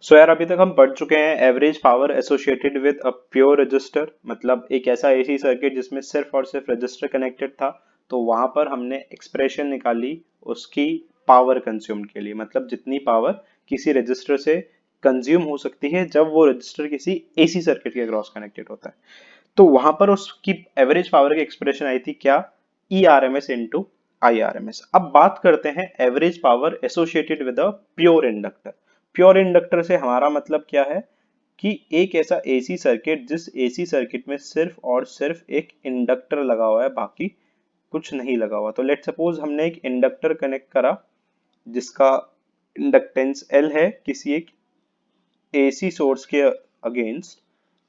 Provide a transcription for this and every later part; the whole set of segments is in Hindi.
सो यार अभी तक हम पढ़ चुके हैं average power associated with a pure resistor, मतलब एक ऐसा एसी सर्किट जिसमें सिर्फ और सिर्फ रजिस्टर कनेक्टेड था। तो वहां पर हमने एक्सप्रेशन निकाली उसकी पावर कंज्यूम के लिए, मतलब जितनी पावर किसी रजिस्टर से कंज्यूम हो सकती है जब वो रजिस्टर किसी एसी सर्किट के क्रॉस कनेक्टेड होता है। तो वहां पर उसकी एवरेज पावर की एक्सप्रेशन आई थी क्या, E R M S into I R M S. अब बात करते हैं average power associated with a pure inductor. Pure inductor से हमारा मतलब क्या है कि एक ऐसा एसी सर्किट जिस एसी सर्किट में सिर्फ और सिर्फ एक इंडक्टर लगा हुआ है, बाकी कुछ नहीं लगा हुआ। तो लेट सपोज हमने एक इंडक्टर कनेक्ट करा जिसका इंडक्टेंस एल है किसी एक एसी सोर्स के अगेंस्ट,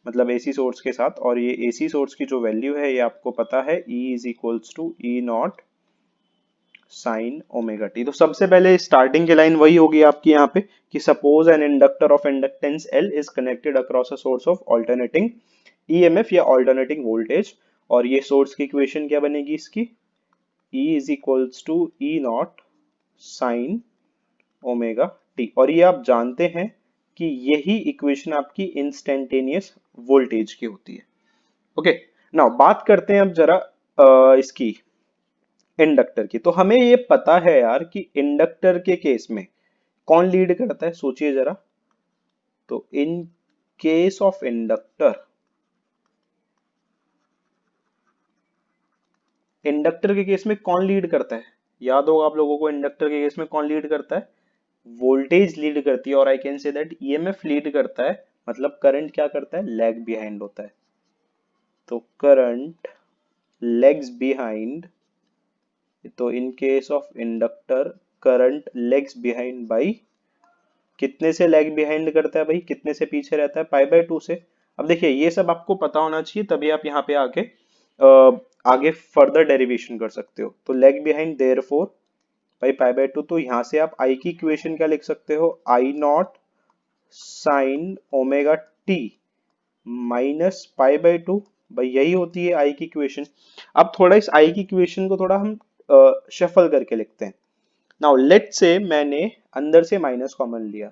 मतलब एसी सोर्स के साथ, और ये एसी सोर्स की जो वैल्यू है ये आपको पता है, E is equals to E naught sine omega T. तो सबसे पहले स्टार्टिंग की लाइन वही होगी आपकी यहाँ पे कि suppose an inductor of inductance L is connected across a source of alternating EMF या ऑल्टरनेटिंग वोल्टेज। और ये सोर्स की इक्वेशन क्या बनेगी इसकी, E is equals to E naught sine omega T. और ये आप जानते हैं कि यही इक्वेशन आपकी इंस्टेंटेनियस वोल्टेज की होती है। ओके, नाउ बात करते हैं अब जरा इसकी इंडक्टर की। तो हमें ये पता है यार कि इंडक्टर के केस में कौन लीड करता है, सोचिए जरा। तो इन केस ऑफ इंडक्टर, इंडक्टर के केस में कौन लीड करता है, याद होगा आप लोगों को इंडक्टर के केस में कौन लीड करता है, वोल्टेज लीड करती है। और I can say that EMF lead करता है, मतलब करंट क्या करता है, लैग बिहाइंड होता है। तो करंट लेग्स बिहाइंड, तो इन case of inductor current legs behind by, कितने से लैग बिहाइंड करता है भाई, कितने से पीछे रहता है, पाई बाय 2 से। अब देखिए ये सब आपको पता होना चाहिए, तभी आप यहाँ पे आके आगे फर्दर डेरिवेशन कर सकते हो। तो लैग बिहाइंड देयरफॉर भाई पाई बाय 2। तो यहाँ से आप आई की इक्वेशन क्या लिख सकते हो, I naught sine omega T minus pi by 2। भाई यही होती है आई की इक्वेशन। अब थोड़ा इस आई की इक्वेशन को थोड़ा हम शफल करके लिखते हैं। नाउ लेट से मैंने अंदर से माइनस कॉमन लिया,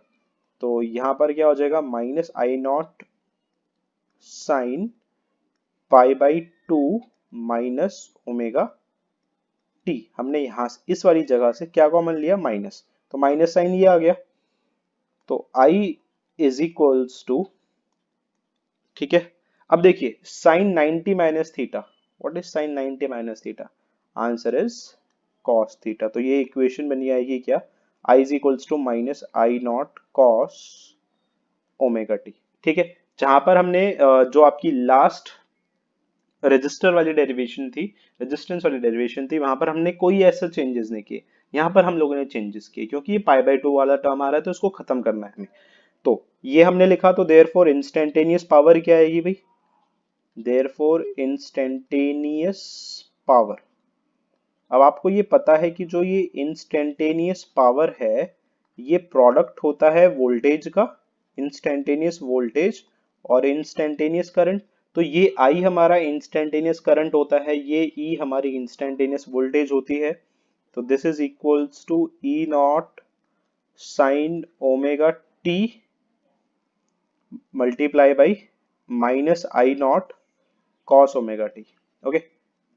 तो यहां पर क्या हो जाएगा, minus I naught sine pi by 2 minus omega T. हमने यहां इस वाली जगह से क्या कॉमन लिया, माइनस, तो माइनस साइन ये आ गया। तो आई इज इक्वल्स टू, ठीक है। अब देखिए sine 90 minus theta, what is sine 90 minus theta, answer is cos theta. तो ये इक्वेशन बनी आएगी क्या, I is equals to minus I naught cos omega T. ठीक है, जहां पर हमने जो आपकी लास्ट रजिस्टर वाली डेरिवेशन थी, रेजिस्टेंस वाली डेरिवेशन थी, वहां पर हमने कोई ऐसा चेंजेस नहीं किए। यहाँ पर हम लोगों ने चेंजेस किए क्योंकि ये पाई बाय 2 वाला टर्म आ रहा है तो इसको खत्म करना है हमें। तो ये हमने लिखा, तो देयरफॉर इंस्टेंटेनियस पावर क्या आएगी भाई, देयरफॉर इंस्टेंटेनियस पावर। अब आपको ये पता है कि जो ये इंस्टेंटेनियस पावर है ये प्रोडक्ट होता है वोल्टेज का, इंस्टेंटेनियस वोल्टेज और इंस्टेंटेनियस करंट। तो ये आई हमारा इंस्टेंटेनियस करंट होता है, ये ई हमारी इंस्टेंटेनियस वोल्टेज होती है। तो this is equals to E naught sine omega T multiply by minus I naught cos omega t। Okay,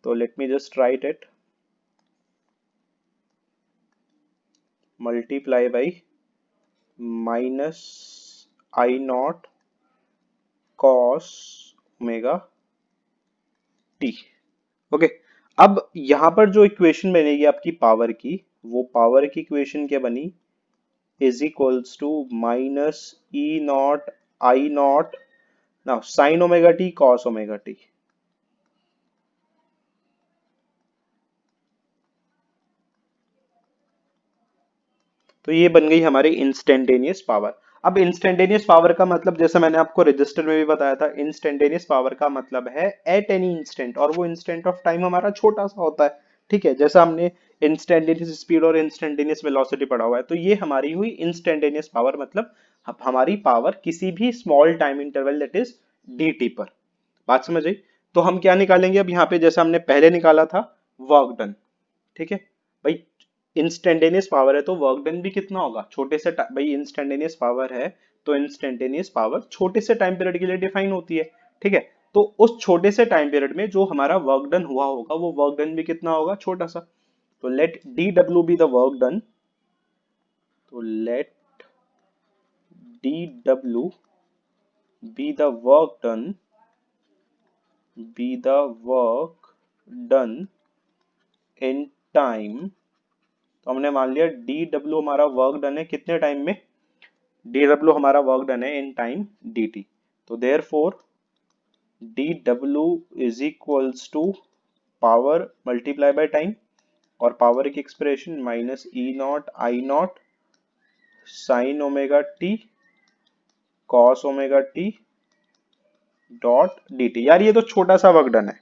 तो let me just write it, multiply by minus I naught cos omega T. Okay, अब यहां पर जो इक्वेशन बनेगी आपकी पावर की, वो पावर की इक्वेशन क्या बनी, is equals to minus E naught I naught, now sine omega T cos omega T. तो ये बन गई हमारी इंस्टेंटेनियस पावर। अब इंस्टेंटेनियस पावर का मतलब जैसे मैंने आपको रजिस्टर में भी बताया था, इंस्टेंटेनियस पावर का मतलब है एट एनी इंस्टेंट, और वो इंस्टेंट ऑफ टाइम हमारा छोटा सा होता है। ठीक है, जैसा हमने इंस्टेंटेनियस स्पीड और इंस्टेंटेनियस वेलोसिटी पढ़ा हुआ है, तो ये हमारी हुई इंस्टेंटेनियस पावर, मतलब हमारी पावर किसी भी small time interval that is dt पर। बात समझ आई। तो हम क्या निकालेंगे अब यहाँ पे, जैसा हमने पहले निकाला था वर्क डन। ठीक है भाई, इंस्टेंटेनियस पावर है तो वर्क डन भी कितना होगा, छोटे से भाई इंस्टेंटेनियस पावर है तो इंस्टेंटेनियस पावर छोटे से टाइम पीरियड के लिए डिफाइन होती है, ठीक है। तो उस छोटे से टाइम पीरियड में जो हमारा वर्क डन हुआ होगा वो वर्क डन भी कितना होगा, छोटा सा। तो let D W be the work done, तो let D W be the work done, be the work done in time. तो हमने मान लिया डी डब्ल्यू हमारा वर्क डन है कितने टाइम में, डी डब्ल्यू हमारा वर्क डन है इन टाइम डी टी। तो therefore D W is equals to power multiply by time, और पावर की expression minus E naught I naught sine omega T cos omega T dot D T. यार ये तो छोटा सा वर्क डन है,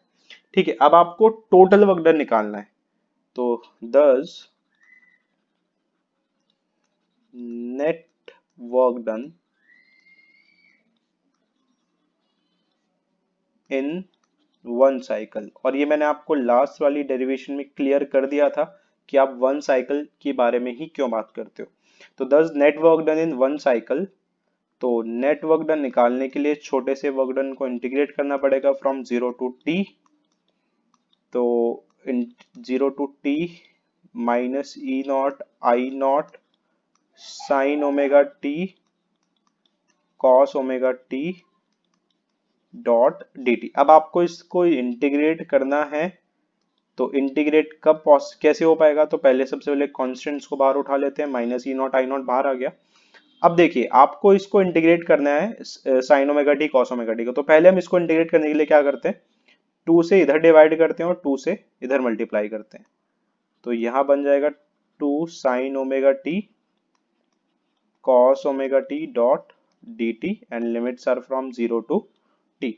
ठीक है। अब आपको टोटल वर्क डन निकालना है, तो thus net work done in one cycle. और ये मैंने आपको लास्ट वाली डेरिवेशन में क्लियर कर दिया था कि आप वन साइकिल के बारे में ही क्यों बात करते हो। तो thus net work done in one cycle, तो नेट वर्क डन निकालने के लिए छोटे से वर्क डन को इंटीग्रेट करना पड़ेगा फ्रॉम जीरो टू टी। तो in zero to T minus E naught I naught sine omega T cos omega T dot D T. अब आपको इसको इंटीग्रेट करना है, तो इंटीग्रेट कब कैसे हो पाएगा, तो पहले सबसे पहले कॉन्स्टेंट्स को बाहर उठा लेते हैं, minus E naught I not बाहर आ गया। अब देखिए आपको इसको इंटीग्रेट करना है sign omega T cos omega T को, तो पहले हम इसको इंटीग्रेट करने के लिए क्या करते हैं, टू से इधर डिवाइड करते हैं और टू से इधर मल्टीप्लाई करते हैं। तो यहां बन जाएगा two sine omega T cos omega T dot D T and limits are from zero to T.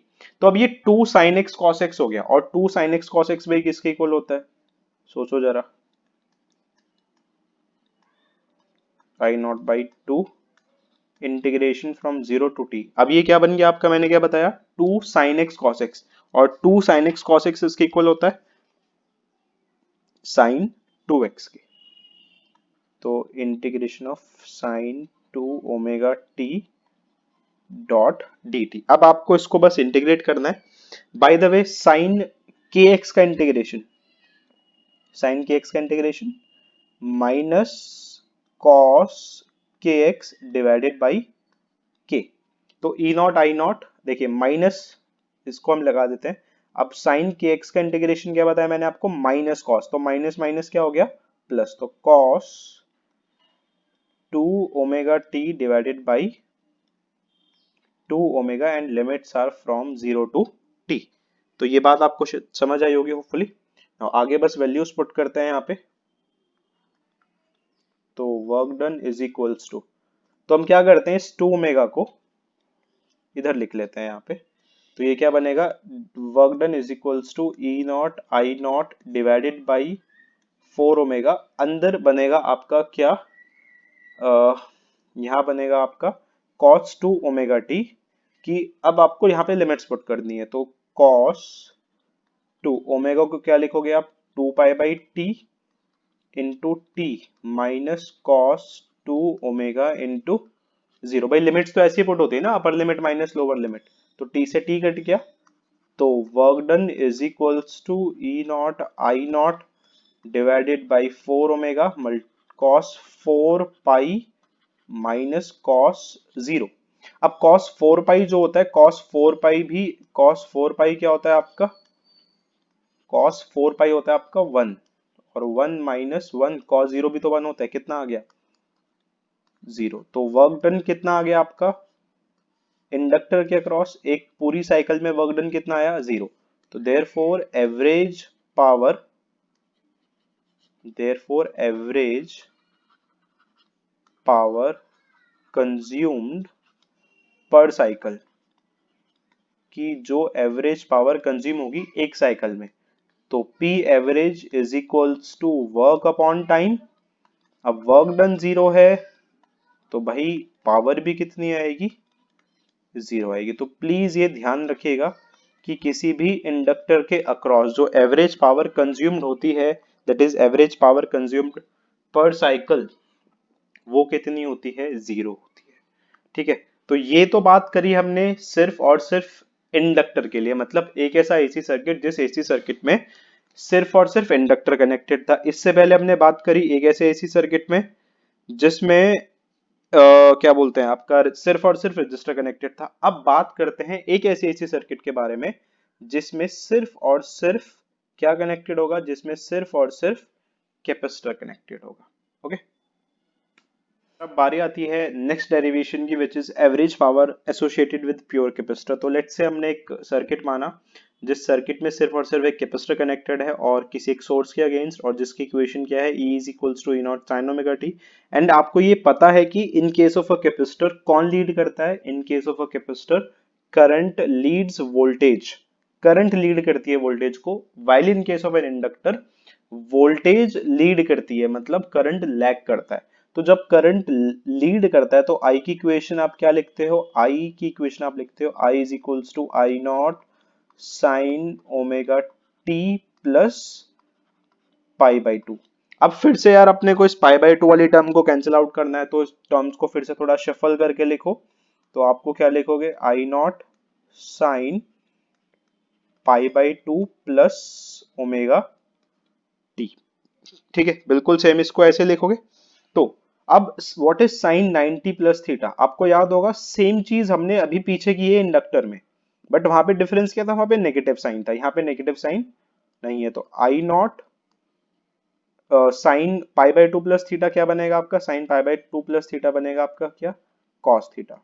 तो अब ये two sine X cos X हो गया, और two sine X cos X भाई किसके इक्वल होता है, सोचो जरा, I naught by two integration from zero to T. अब ये क्या बन गया आपका, मैंने क्या बताया, two sine X cos X, और two sine X cos x इसके इक्वल होता है साइन टू एक्स के। तो integration of sine to omega T dot D T. अब आपको इसको बस इंटीग्रेट करना है। बाय द वे साइन के एक्स का इंटीग्रेशन, साइन के एक्स का इंटीग्रेशन माइनस कॉस के एक्स डिवाइडेड बाई के। तो ई नॉट आई नॉट, देखिए माइनस इसको हम लगा देते हैं। अब साइन के एक्स का इंटीग्रेशन क्या बताया मैंने आपको, माइनस कॉस, तो माइनस माइनस क्या हो गया प्लस, तो cos two omega T divided by two omega and limits are from zero to T. तो ये बात आपको समझ आई होगी होपफुली। आगे बस वैल्यूज पुट करते हैं यहाँ पे। तो work done is equals to, तो हम क्या करते हैं, इस टू ओमेगा को इधर लिख लेते हैं यहाँ पे। तो ये क्या बनेगा, work done is equals to E naught I naught divided by four omega. अंदर बनेगा आपका क्या, यहाँ बनेगा आपका cos टू ओमेगा टी की। अब आपको यहाँ पे लिमिट्स पुट करनी है, तो cos टू ओमेगा को क्या लिखोगे आप, two pi by T into T minus cos two omega into zero. भाई लिमिट्स तो ऐसी पुट होती है ना, upper limit minus lower limit, तो टी से टी कट गया। तो work done is equals to E naught I naught divided by four omega cos four pi minus cos zero. अब कॉस फोर पाई जो होता है, कॉस फोर पाई भी, कॉस फोर पाई क्या होता है आपका, कॉस फोर पाई होता है आपका वन, और one minus one cos zero भी तो वन होता है, कितना आ गया जीरो। तो वर्क डन कितना आ गया आपका इंडक्टर के अक्रॉस, एक पूरी साइकिल में वर्क डन कितना आया, जीरो। तो therefore average power, therefore average power consumed पर साइकिल, की जो एवरेज पावर कंज्यूम होगी एक साइकिल में, तो P average is equals to work upon time. अब वर्क डन जीरो है तो भाई पावर भी कितनी आएगी, जीरो आएगी। तो प्लीज ये ध्यान रखिएगा कि किसी भी इंडक्टर के अक्रॉस जो एवरेज पावर कंज्यूम्ड होती है, that is average power consumed पर साइकिल वो कितनी होती है, 0 होती है। ठीक है, तो ये तो बात करी हमने सिर्फ और सिर्फ इंडक्टर के लिए, मतलब एक ऐसा एसी सर्किट जिस एसी सर्किट में सिर्फ और सिर्फ इंडक्टर कनेक्टेड था। इससे पहले हमने बात करी एक ऐसे एसी सर्किट में जिसमें क्या बोलते हैं आपका सिर्फ और सिर्फ रजिस्टर कनेक्टेड था। अब बात करते हैं एक ऐसे एसी सर्किट के बारे में जिसमें सिर्फ और सिर्फ क्या कनेक्टेड होगा, जिसमें सिर्फ और सिर्फ कैपेसिटर कनेक्टेड होगा। ओके, अब बारी आती है नेक्स्ट डेरिवेशन की, which is average power associated with pure capacitor. तो लेट्स से हमने एक सर्किट माना जिस सर्किट में सिर्फ और सिर्फ एक कैपेसिटर कनेक्टेड है और किसी एक सोर्स के अगेंस्ट, और जिसकी इक्वेशन क्या है, E is equals to E naught sine omega T. And आपको ये पता है कि in case of a capacitor कौन लीड करता है, in case of a capacitor current leads voltage, current lead करती है वोल्टेज को, while in case of an inductor voltage lead करती है, मतलब करंट लैग करता है। तो जब करंट लीड करता है तो आई की इक्वेशन आप क्या लिखते हो, आई की इक्वेशन आप लिखते हो I is equals to I naught sine omega T plus pi by two. अब फिर से यार अपने को इस पाई बाई टू वाली टर्म को कैंसिल आउट करना है, तो इस टर्म्स को फिर से थोड़ा शफल करके लिखो। तो आपको क्या लिखोगे, I naught sine pi by two plus omega T. ठीक है, बिल्कुल सेम इसको ऐसे लिखोगे। तो अब what is sine 90 plus theta, आपको याद होगा सेम चीज हमने अभी पीछे की है इंडक्टर में, बट वहां पे डिफरेंस क्या था, वहां पे नेगेटिव साइन था, यहाँ पे नेगेटिव साइन नहीं है। तो I naught sine pi by two plus theta क्या बनेगा आपका, sine pi by two plus theta बनेगा आपका क्या, कॉस थीटा।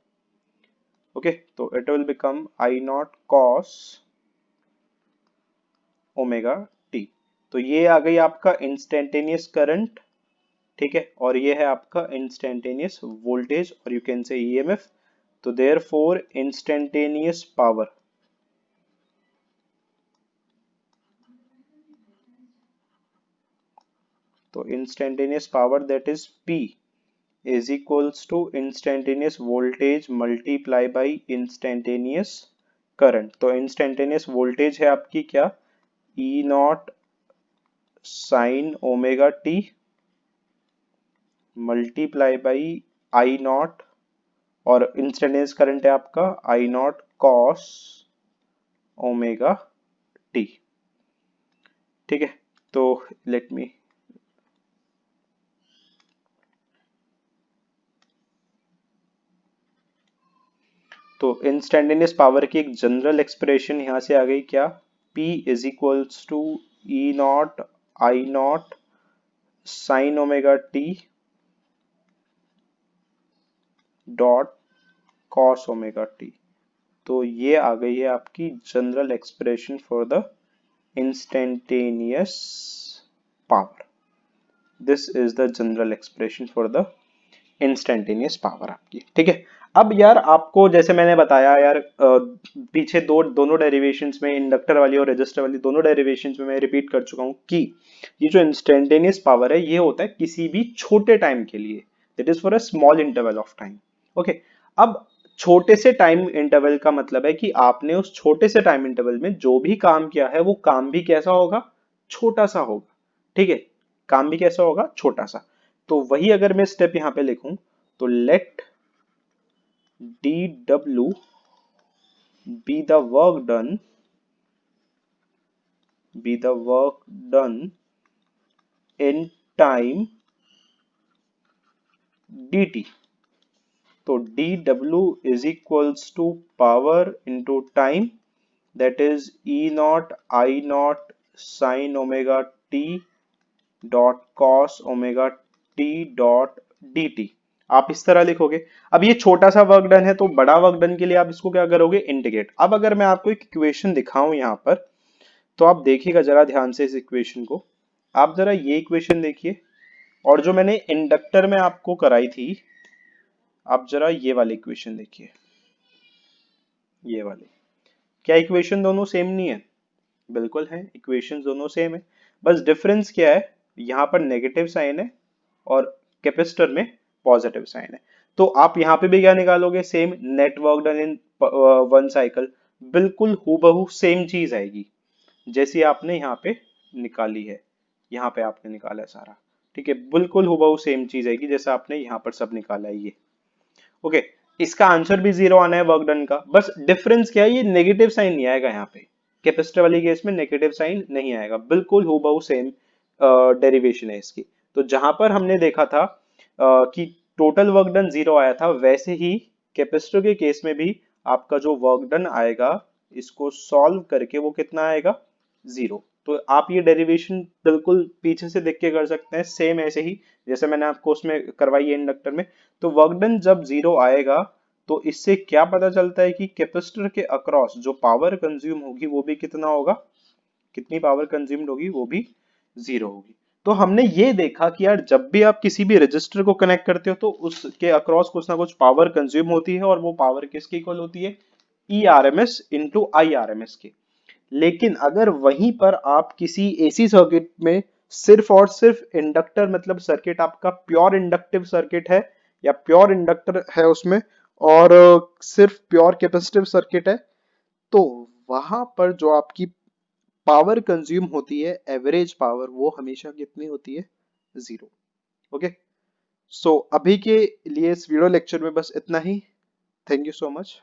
ओके, तो it will become I naught cos omega T. तो ये आ गई आपका इंस्टेंटेनियस करंट, ठीक है, और ये है आपका इंस्टेंटेनियस वोल्टेज, और यू कैन से ईएमएफ। तो देयरफॉर इंस्टेंटेनियस पावर, तो instantaneous power that is P is equals to instantaneous voltage multiply by instantaneous current। तो instantaneous voltage है आपकी क्या, E not sine omega T multiply by I not, और इंस्टेंटेनियस करंट है आपका आई नॉट कॉस ओमेगा टी। ठीक है, तो लेट मी, तो इंस्टेंटेनियस पावर की एक जनरल एक्सप्रेशन यहां से आ गई क्या, P is equals to E naught I naught sine omega T dot cos omega T. तो ये आ गई है आपकी general expression for the instantaneous power. This is the general expression for the instantaneous power आपकी। ठीक है, अब यार आपको जैसे मैंने बताया यार पीछे दोनों डेरिवेशंस में, इंडक्टर वाली और रजिस्टर वाली दोनों डेरिवेशंस में मैं रिपीट कर चुका हूं कि ये जो इंस्टेंटेनियस पावर है ये होता है किसी भी छोटे टाइम के लिए, that is for a small interval of time. Okay, अब छोटे से टाइम इंटरवल का मतलब है कि आपने उस छोटे से टाइम इंटरवल में जो भी काम किया है वो काम भी कैसा होगा, छोटा सा होगा। ठीक है, काम भी कैसा होगा, छोटा सा। तो वही अगर मैं स्टेप यहां पे लिखूं, तो late dw be the work done, be the work done in time dt। तो dw is equals to power into time, that is E naught I naught sin omega t dot cos omega t dot dt। आप इस तरह लिखोगे। अब ये छोटा सा वर्क डन है, तो बड़ा वर्क डन के लिए आप इसको क्या करोगे, इंटीग्रेट। अब अगर मैं आपको एक इक्वेशन दिखाऊं यहाँ पर, तो आप देखिएगा जरा ध्यान से इस इक्वेशन को। आप जरा ये इक्वेशन देखिए, और जो मैंने इंडक्टर में आपको कराई थी, आप जरा ये वाली इक्वेशन देखिए, ये वाली। क्या इक्वेशन दोनों सेम नहीं है, बिल्कुल है, इक्वेशन दोनों सेम है। बस डिफरेंस क्या है, यहाँ पर नेगेटिव साइन है और कैपेसिटर में पॉजिटिव साइन है। तो आप यहाँ पे भी क्या निकालोगे, same net work done in one cycle, बिल्कुल हूबहू सेम चीज आएगी जैसी आपने यहाँ पे निकाली है, यहाँ पे आपने निकाला है सारा। ठीक है, बिल्कुल हुबहू सेम चीज है कि जैसा आपने यहाँ पर सब निकाला है ये। ओके, इसका आंसर भी जीरो आना है वर्क डन का, बस डिफरेंस क्या है, ये नेगेटिव साइन नहीं आएगा यहाँ पे, कैपेसिटर वाली केस में नेगेटिव साइन नहीं आएगा, बिल्कुल हूबहू सेम डेरिवेशन है इसकी। तो जहां पर हमने देखा था कि टोटल वर्क डन जीरो आया था, वैसे ही कैपेसिटर के केस में भी आपका जो वर्क डन आएगा, इसको सॉल्व करके वो कितना आएगा, जीरो। तो आप ये डेरिवेशन बिल्कुल पीछे से देख के कर सकते हैं, सेम ऐसे ही जैसे मैंने आपको उसमें करवाई है इंडक्टर में। तो वर्क डन जब जीरो आएगा, तो इससे क्या पता चलता है कि कैपेसिटर के अक्रॉस जो पावर कंज्यूम होगी वो भी कितना होगा, कितनी पावर कंज्यूम्ड होगी, वो भी जीरो होगी। तो हमने ये देखा कि यार जब भी आप किसी भी रजिस्टर को कनेक्ट करते हो तो उसके अक्रॉस कुछ ना कुछ पावर कंज्यूम होती है, और वो पावर किसके इक्वल होती है, E R M S into I R M S के। लेकिन अगर वहीं पर आप किसी एसी सर्किट में सिर्फ और सिर्फ इंडक्टर, मतलब सर्किट आपका प्योर इंडक्टिव सर्किट है या प्योर इंडक्टर है उसमें, और सिर्फ प्योर कैपेसिटिव सर्किट है, तो वहां पर जो आपकी पावर कंज्यूम होती है, एवरेज पावर, वो हमेशा कितनी होती है, जीरो। ओके, सो अभी के लिए इस वीडियो लेक्चर में बस इतना ही। Thank you so much.